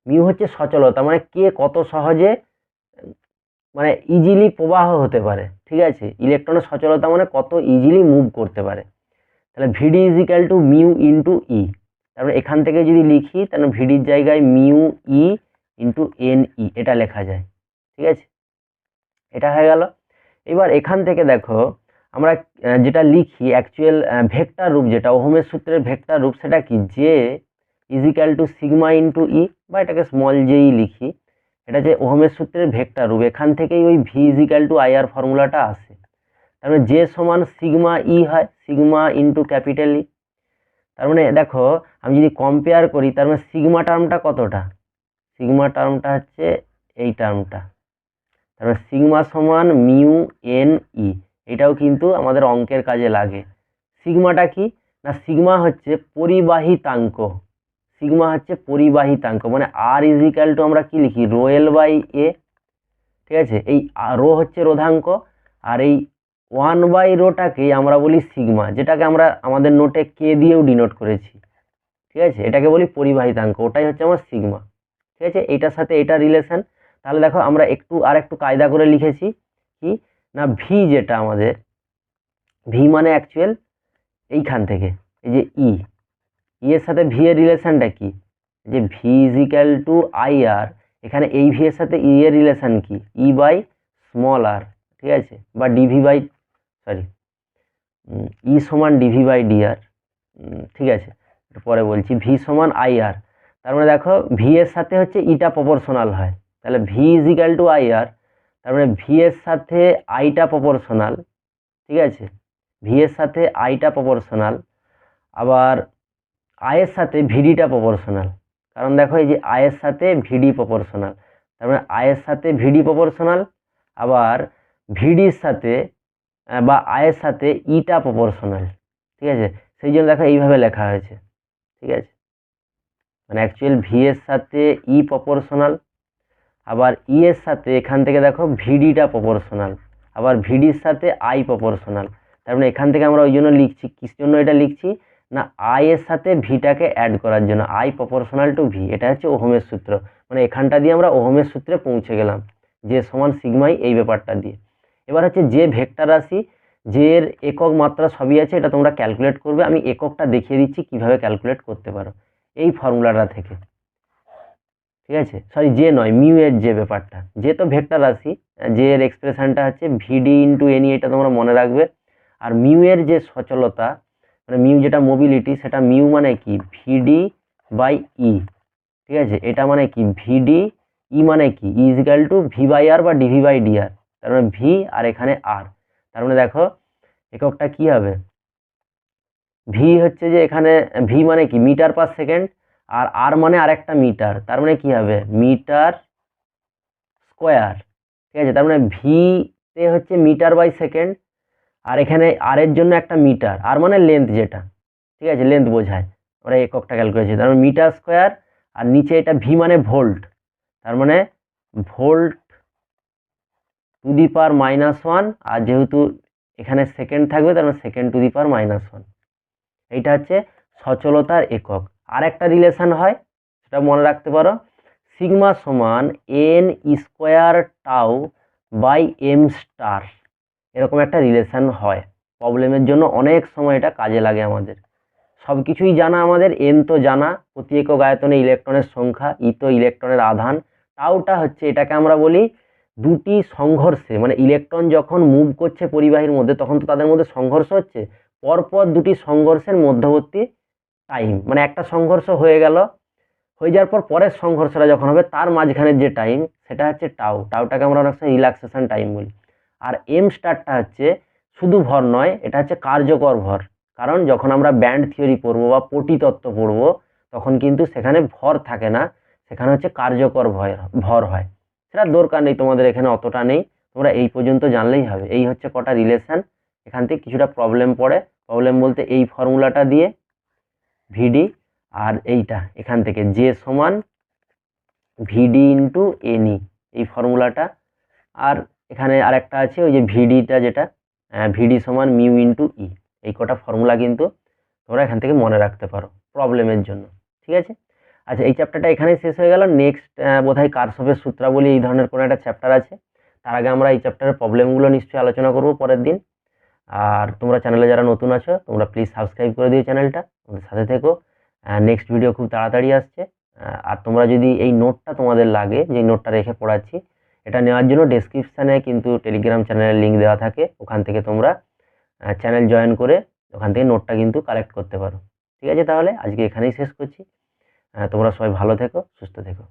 মিউ হচ্ছে সচলতা, মানে কে কত সহজে মানে ইজিলি প্রবাহ হতে পারে। ঠিক আছে, ইলেকট্রনের সচলতা মানে কত ইজিলি মুভ করতে পারে, তাহলে ভিডি ইজিক্যাল টু মিউ ইন্টু ই। তারপরে এখান থেকে যদি লিখি তাহলে ভিডির জায়গায় মিউ ই ইন্টু এন ই এটা লেখা যায়। ঠিক আছে, এটা হয়ে গেল। এবার এখান থেকে দেখো আমরা যেটা লিখি অ্যাকচুয়াল ভেক্টর রূপ, যেটা ওহমের সূত্রের ভেক্টর রূপ, সেটা কি J is equal to sigma into E, বা এটাকে স্মল জেই লিখি, এটা যে ওহমের সূত্রের ভেক্টর রূপ, এখান থেকেই ওই ভি ইজিক্যাল টু আই আর ফর্মুলাটা আসে। তার মানে জে সমান সিগমা ই হয়, সিগমা ইন্টু ক্যাপিটাল ই। তার মানে দেখো আমি যদি কম্পেয়ার করি, তার মানে সিগমা টার্মটা কতটা, সিগমা টার্মটা হচ্ছে এই টার্মটা, তার মানে সিগমা সমান মিউ এন ই, এটাও কিন্তু আমাদের অঙ্কের কাজে লাগে। সিগমাটা কি না, সিগমা হচ্ছে পরিবাহিতাঙ্ক, সিগমা হচ্ছে পরিবাহিতাঙ্ক, মানে আর ইজিক্যাল টু আমরা কি লিখি, রো এল বাই এ। ঠিক আছে, এই রো হচ্ছে রোধাঙ্ক, আর এই 1/ρটাকে আমরা বলি সিগমা, যেটাকে আমরা আমাদের নোটে কে দিয়েও ডিনোট করেছি। ঠিক আছে, এটাকে বলি পরিবাহিতাঙ্ক, ওটাই হচ্ছে আমার সিগমা। ঠিক আছে, এইটার সাথে এটা রিলেশন। তাহলে দেখো আমরা একটু কায়দা করে লিখেছি কি না, ভি যেটা আমাদের, ভি মানে অ্যাকচুয়াল এইখান থেকে এই যে ই এর সাথে ভি এর রিলেশনটা কি, যে V is equal to I R, এখানে এই ভি এর সাথে ই এর রিলেশন কি, ই বাই স্মল আর। ঠিক আছে, বা ডিভি বাই, সরি, ই সমান ডিভি বাই ডি আর। ঠিক আছে, পরে বলছি, ভি সমান আই আর। তার মানে দেখো ভি এর সাথে হচ্ছে ইটা প্রপোর্শনাল হয়, তাহলে V is equal to I R, তার মানে ভি এর সাথে আইটা প্রপোর্শনাল। ঠিক আছে, ভি এর সাথে আইটা প্রপোর্শনাল, আবার আয়ের সাথে ভিডিটা প্রপোর্শনাল। কারণ দেখো এই যে আয়ের সাথে ভিডি প্রপোর্শনাল, তার মানে আয়ের সাথে ভিডি প্রপোর্শনাল, আবার ভিডির সাথে বা আয়ের সাথে ইটা প্রপোর্শনাল। ঠিক আছে, সেই জন্য দেখো এইভাবে লেখা হয়েছে। ঠিক আছে, মানে অ্যাকচুয়াল ভি এর সাথে ই প্রপোর্শনাল, আবার ই এর সাথে এখান থেকে দেখো ভিডিটা প্রপোর্শনাল, আবার ভিডির সাথে আই প্রপোর্শনাল। তার মানে এখান থেকে আমরা ওই জন্য লিখছি, কিস জন্য এটা লিখছি না, আই এর সাথে ভিটাকে অ্যাড করার জন্য, আই প্রপোর্শনাল টু ভি। এটা হচ্ছে ওহমের সূত্র, মানে এখানটা দিয়ে আমরা ওহমের সূত্রে পৌঁছে গেলাম, যে সমান সিগমাই, এই ব্যাপারটা দিয়ে। এবার হচ্ছে যে ভেক্টর রাশি, যে এর একক মাত্রা সবই আছে, এটা তোমরা ক্যালকুলেট করবে। আমি এককটা দেখিয়ে দিচ্ছি কিভাবে ক্যালকুলেট করতে পারো এই ফর্মুলাটা থেকে। ঠিক আছে, সরি যে নয়, মিউ এর যে ব্যাপারটা, যে তো ভেক্টর রাশি, যে এর এক্সপ্রেশনটা হচ্ছে ভিডি ইন্টু এনি, এটা তোমরা মনে রাখবে। আর মিউ এর যে সচলতা, মানে মিউ যেটা মোবিলিটি, সেটা মিউ মানে কি ভিডি বাই ই। ঠিক আছে, এটা মানে কি ভিডি, ই মানে কি is equal to V by R বা ডিভি বাই ডি আর। তার মানে ভি আর এখানে আর, তার মানে দেখো এককটা কি হবে, ভি হচ্ছে যে এখানে ভি মানে কি মিটার পার সেকেন্ড, আর আর মানে আরেকটা মিটার, তার মানে কি হবে মিটার স্কোয়ার। ঠিক আছে, তার মানে ভি তে হচ্ছে মিটার বাই সেকেন্ড, আর এখানে আর এর জন্য একটা মিটার, আর মানে লেন্থ যেটা, ঠিক আছে, লেন্থ বোঝায়, আমরা এককটা ক্যালকুলেট করেছি। তার মানে মিটার স্কোয়ার, আর নিচে এটা ভি মানে ভোল্ট, তার মানে ভোল্ট টু দি পাওয়ার -1, আর যেহেতু এখানে সেকেন্ড থাকবে তার মানে সেকেন্ড টু দি পাওয়ার -1। এইটা হচ্ছে সচলতার একক। আর একটা রিলেশন হয়, সেটা মনে রাখতে পারো, সিগমা সমান N square tau by M star, এরকম একটা রিলেশন হয়। প্রবলেমের জন্য অনেক সময় এটা কাজে লাগে আমাদের। সব কিছুই জানা আমাদের, এন তো জানা প্রতি একক আয়তনে ইলেকট্রনের সংখ্যা, ই তো ইলেকট্রনের আধান, টাউটা হচ্ছে, এটাকে আমরা বলি দুটি সংঘর্ষে, মানে ইলেকট্রন যখন মুভ করছে পরিবাহীর মধ্যে তখন তো তাদের মধ্যে সংঘর্ষ হচ্ছে, পরপর দুটি সংঘর্ষের মধ্যবর্তী টাইম, মানে একটা সংঘর্ষ হয়ে গেল, হয়ে যাওয়ার পর পরের সংঘর্ষটা যখন হবে তার মাঝখানের যে টাইম, সেটা হচ্ছে টাউ। টাউটাকে আমরা অনেক সময় রিল্যাক্সেশন টাইম বলি। আর এম স্টারটা হচ্ছে শুধু ভর নয়, এটা হচ্ছে কার্যকর ভর। কারণ যখন আমরা ব্যান্ড থিওরি পড়বো বা পটিতত্ত্ব পড়বো, তখন কিন্তু সেখানে ভর থাকে না, সেখানে হচ্ছে কার্যকর ভর হয়। সেটা দরকার নেই তোমাদের, এখানে অতটা নেই, তোমরা এই পর্যন্ত জানলেই হবে। এই হচ্ছে কটা রিলেশন, এখান থেকে কিছুটা প্রবলেম পড়ে। প্রবলেম বলতে এই ফর্মুলাটা দিয়ে ভিডি, আর এইটা এখান থেকে জে সমান ভিডি ইন্টু এনই, এই ফর্মুলাটা। আর এখানে আরেকটা আছে ওই যে ভিডিটা, যেটা ভিডি সমান মিউ ইন্টু ই। এই কটা ফর্মুলা কিন্তু তোমরা এখান থেকে মনে রাখতে পারো প্রবলেমের জন্য। ঠিক আছে, আচ্ছা এই চ্যাপ্টারটা এখানেই শেষ হয়ে গেল। নেক্সট বোধহয় কারশফের সূত্রাবলী এই ধরনের কোনো একটা চ্যাপ্টার আছে, তার আগে আমরা এই চ্যাপ্টারের প্রবলেমগুলো নিশ্চয়ই আলোচনা করব পরের দিন। আর তোমরা চ্যানেলে যারা নতুন আছো তোমরা প্লিজ সাবস্ক্রাইব করে দিও চ্যানেলটা, আমাদের সাথে থেকো। নেক্সট ভিডিও খুব তাড়াতাড়ি আসছে। আর তোমরা যদি এই নোটটা তোমাদের লাগে, যে নোটটা রেখে পড়াচ্ছি, এটা নেওয়ার জন্য ডেসক্রিপশানে কিন্তু টেলিগ্রাম চ্যানেলের লিঙ্ক দেওয়া থাকে, ওখান থেকে তোমরা চ্যানেল জয়েন করে ওখান থেকে নোটটা কিন্তু কালেক্ট করতে পারো। ঠিক আছে, তাহলে আজকে এখানেই শেষ করছি। তোমরা সবাই ভালো থেকো, সুস্থ থেকো।